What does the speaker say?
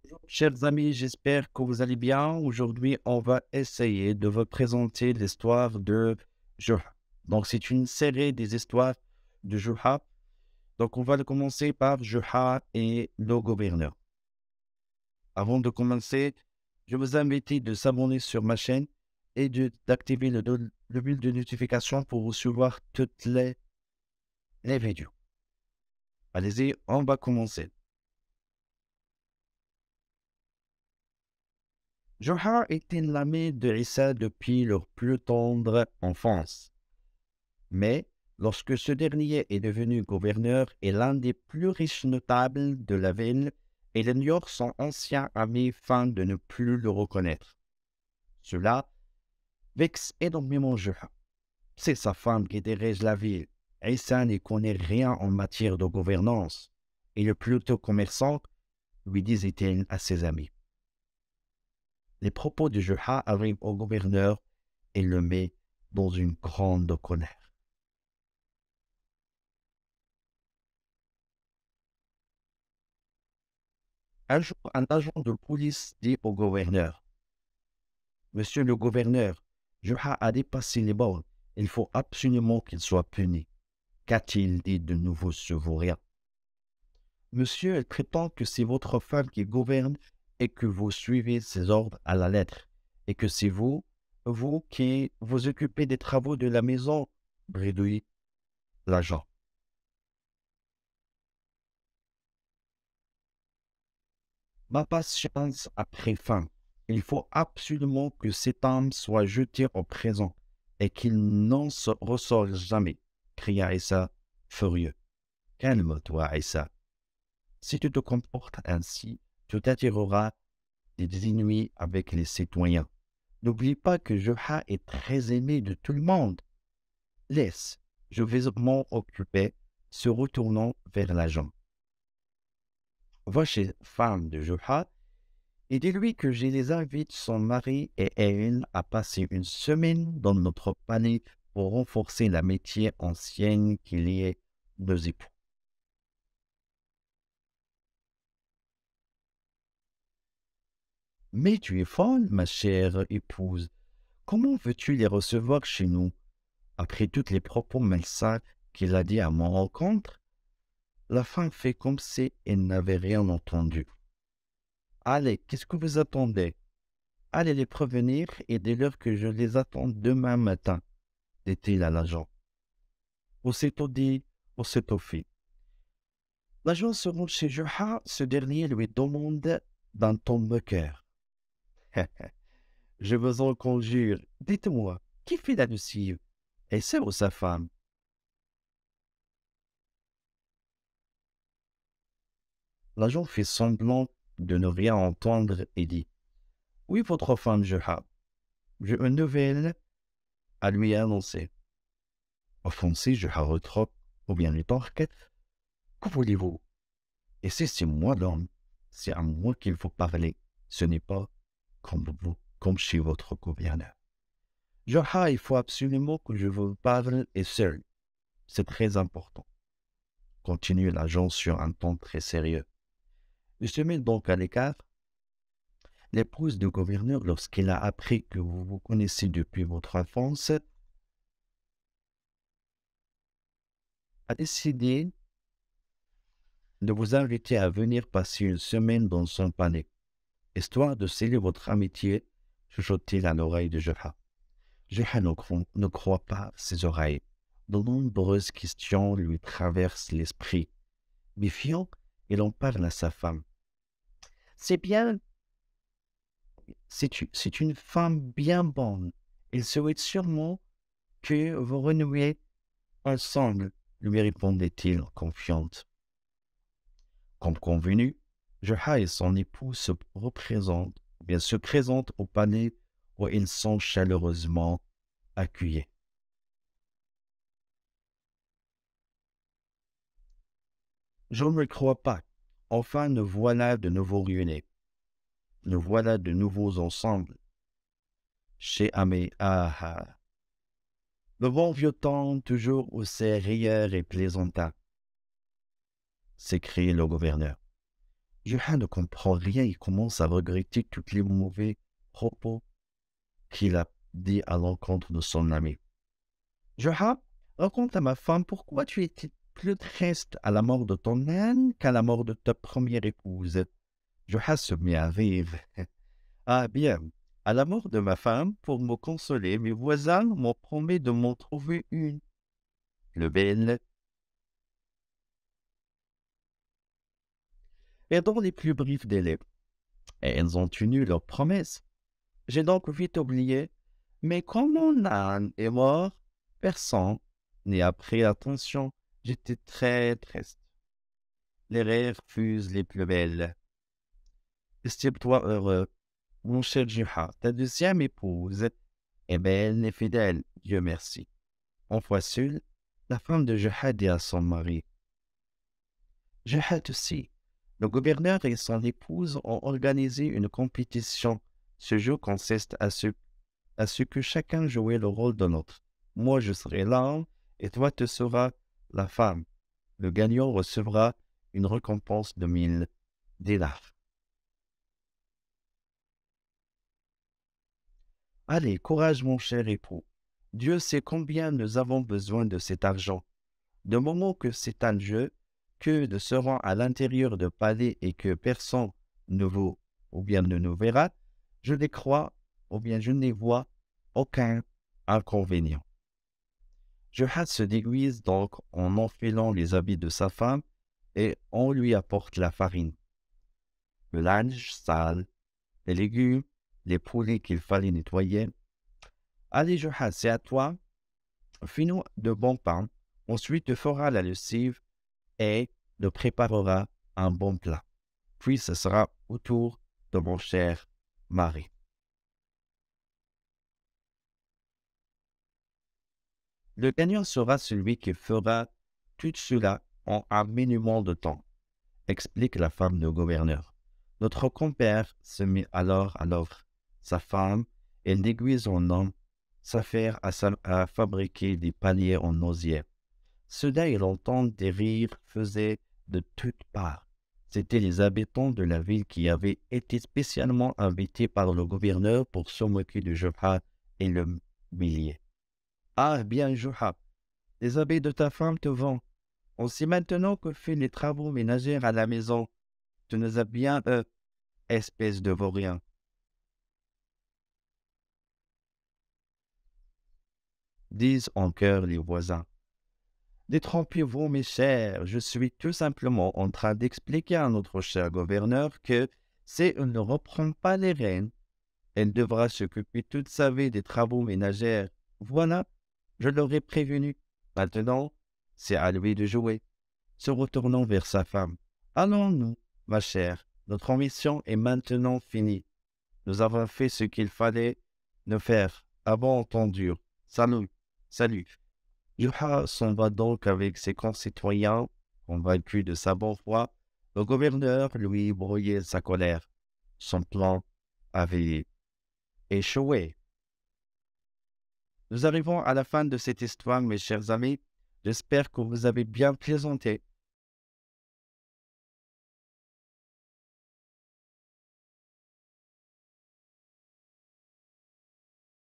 Bonjour, chers amis, j'espère que vous allez bien. Aujourd'hui, on va essayer de vous présenter l'histoire de Juha. Donc, c'est une série des histoires de Juha. Donc, on va commencer par Juha et le gouverneur. Avant de commencer, je vous invite de s'abonner sur ma chaîne et d'activer le bell de notification pour recevoir toutes les vidéos. Allez-y, on va commencer. Juha était l'ami de Issa depuis leur plus tendre enfance. Mais lorsque ce dernier est devenu gouverneur et l'un des plus riches notables de la ville, il ignore son ancien ami afin de ne plus le reconnaître. Cela vexe énormément Juha. C'est sa femme qui dirige la ville. Issa n'y connaît rien en matière de gouvernance. Il est plutôt commerçant, lui disait-il à ses amis. Les propos de Juha arrivent au gouverneur et le met dans une grande colère. Un jour, un agent de police dit au gouverneur: Monsieur le gouverneur, Juha a dépassé les bornes. Il faut absolument qu'il soit puni. Qu'a-t-il dit de nouveau ce vaurien? Monsieur, il prétend que c'est votre femme qui gouverne et que vous suivez ses ordres à la lettre, et que c'est vous qui vous occupez des travaux de la maison, bredouille l'agent. Ma patience a pris fin. Il faut absolument que cet homme soit jeté en prison et qu'il n'en ressort jamais, cria Issa, furieux. Calme-toi, Issa. Si tu te comportes ainsi, tu t'attireras des ennuis avec les citoyens. N'oublie pas que Juha est très aimé de tout le monde. Laisse, je vais m'en occuper, se retournant vers l'agent. Va chez femme de Juha et dis-lui que je les invite son mari et elle à passer une semaine dans notre palais pour renforcer l'amitié ancienne qu'il y ait nos époux. Mais tu es folle, ma chère épouse. Comment veux-tu les recevoir chez nous, après tous les propos malsains qu'il a dit à mon rencontre? La femme fait comme si elle n'avait rien entendu. Allez, qu'est-ce que vous attendez? Allez les prévenir et dis-leur que je les attends demain matin, dit-il à l'agent. Aussitôt dit, aussitôt fait. L'agent se rend chez Juha, ce dernier lui demande d'un ton moqueur. Je vous en conjure, dites-moi, qui fait la lessive? Est-ce ou sa femme? L'agent fait semblant de ne rien entendre et dit: Oui, votre femme Juha. J'ai une nouvelle à lui annoncer. Offensé, Juha retroque, ou bien lui torque: Que voulez-vous? Et si c'est moi l'homme, c'est à moi qu'il faut parler. Ce n'est pas comme vous, comme chez votre gouverneur. Juha, il faut absolument que je vous parle et seul. C'est très important. Continue l'agent sur un ton très sérieux. Il se met donc à l'écart. L'épouse du gouverneur, lorsqu'elle a appris que vous vous connaissez depuis votre enfance, a décidé de vous inviter à venir passer une semaine dans son palais, histoire de sceller votre amitié, chuchote-t-il à l'oreille de Juha. Juha ne croit pas ses oreilles. De nombreuses questions lui traversent l'esprit. Méfiant, il en parle à sa femme. C'est bien, c'est une femme bien bonne. Il souhaite sûrement que vous renouiez ensemble, lui répondait-il confiante. Comme convenu, Juha et son époux se présentent au palais où ils sont chaleureusement accueillis. Je ne le crois pas. Enfin, nous voilà de nouveau réunis. Nous voilà de nouveaux ensemble. Chez Amé, ah ah. Le bon vieux temps, toujours aussi rieur et plaisantin, s'écrie le gouverneur. Juha ne comprend rien, il commence à regretter tous les mauvais propos qu'il a dit à l'encontre de son ami. Juha, raconte à ma femme pourquoi tu étais plus triste à la mort de ton âne qu'à la mort de ta première épouse. Juha se mit à rire. Ah bien, à la mort de ma femme, pour me consoler, mes voisins m'ont promis de m'en trouver une. Le bel et dans les plus brefs délais. Et elles ont tenu leur promesse. J'ai donc vite oublié, mais quand mon âne est mort, personne n'y a pris attention. J'étais très triste. Les rêves fusent les plus belles. Estime-toi heureux, mon cher Juha. Ta deuxième épouse est belle et fidèle, Dieu merci. En fois seule, la femme de Juha dit à son mari, Juha aussi. Le gouverneur et son épouse ont organisé une compétition. Ce jeu consiste à ce que chacun joue le rôle d'un autre. Moi, je serai l'homme et toi, tu seras la femme. Le gagnant recevra une récompense de 1000 dinars. Allez, courage, mon cher époux. Dieu sait combien nous avons besoin de cet argent. De moment que c'est un jeu, que nous serons à l'intérieur de palais et que personne ne vous ou bien ne nous verra, je les crois ou bien je n'y vois aucun inconvénient. Juhat se déguise donc en enfilant les habits de sa femme et on lui apporte la farine, le linge sale, les légumes, les poulets qu'il fallait nettoyer. Allez, Juhat, c'est à toi. Fais-nous de bons pains. Ensuite, tu feras la lessive et te préparera un bon plat. Puis ce sera au tour de mon cher mari. Le gagnant sera celui qui fera tout cela en un minimum de temps, explique la femme du gouverneur. Notre compère se mit alors à l'œuvre. Sa femme, elle déguise en homme, s'affaire à fabriquer des paniers en osier. Soudain, il entend des rires faisaient de toutes parts. C'étaient les habitants de la ville qui avaient été spécialement invités par le gouverneur pour se moquer de Juha et le millier. Ah bien, Juha, les habits de ta femme te vont. On sait maintenant que fait les travaux ménagers à la maison. Tu nous as bien, espèce de vaurien. Disent en chœur les voisins. Détrompez-vous, mes chers, je suis tout simplement en train d'expliquer à notre cher gouverneur que si elle ne reprend pas les rênes, elle devra s'occuper toute sa vie des travaux ménagers. Voilà, je l'aurais prévenu. Maintenant, c'est à lui de jouer. Se retournant vers sa femme. Allons-nous, ma chère, notre mission est maintenant finie. Nous avons fait ce qu'il fallait nous faire. Avant entendu. Salut, salut. Juha s'en va donc avec ses concitoyens, convaincus de sa bonne foi. Le gouverneur lui brouillait sa colère. Son plan avait échoué. Nous arrivons à la fin de cette histoire, mes chers amis. J'espère que vous avez bien plaisanté.